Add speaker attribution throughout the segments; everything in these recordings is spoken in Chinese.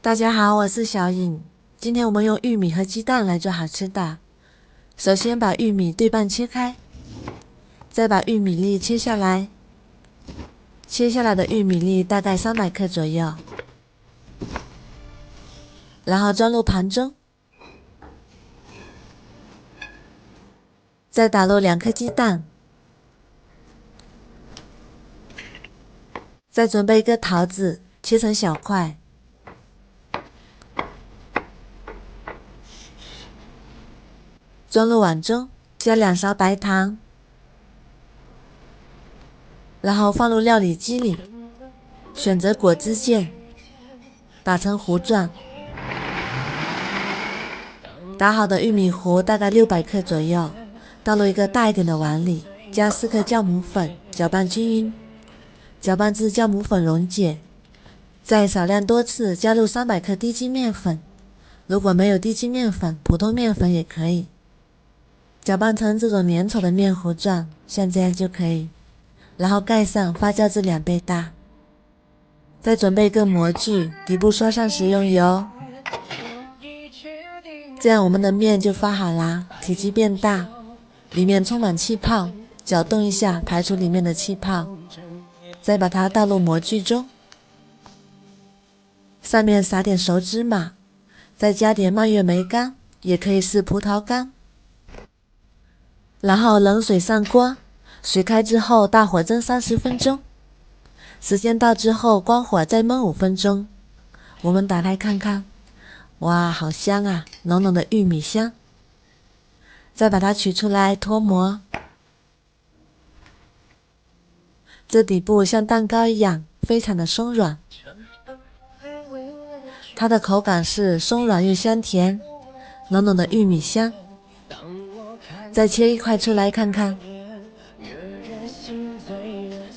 Speaker 1: 大家好，我是小颖。今天我们用玉米和鸡蛋来做好吃的。首先把玉米对半切开，再把玉米粒切下来。切下来的玉米粒大概300克左右，然后装入盘中，再打入2颗鸡蛋，再准备一个桃子，切成小块。装入碗中，加2勺白糖，然后放入料理机里，选择果汁键，打成糊状。打好的玉米糊大概600克左右，倒入一个大一点的碗里，加4克酵母粉，搅拌均匀，搅拌至酵母粉溶解。再少量多次加入300克低筋面粉，如果没有低筋面粉，普通面粉也可以。搅拌成这种粘稠的面糊状，像这样就可以。然后盖上，发酵至2倍大。再准备一个模具，底部刷上食用油，这样我们的面就发好啦，体积变大，里面充满气泡，搅动一下，排出里面的气泡。再把它倒入模具中，上面撒点熟芝麻，再加点蔓越莓干，也可以是葡萄干。然后冷水上锅，水开之后大火蒸30分钟，时间到之后关火再焖5分钟。我们打开看看，哇，好香啊，浓浓的玉米香。再把它取出来脱模，这底部像蛋糕一样，非常的松软。它的口感是松软又香甜，浓浓的玉米香。再切一块出来看看，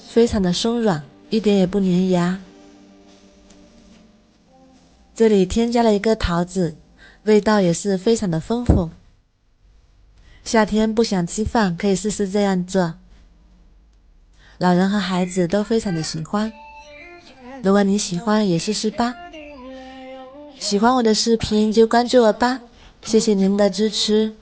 Speaker 1: 非常的松软，一点也不粘牙。这里添加了一个桃子，味道也是非常的丰富。夏天不想吃饭，可以试试这样做，老人和孩子都非常的喜欢。如果你喜欢，也试试吧。喜欢我的视频就关注我吧，谢谢您的支持。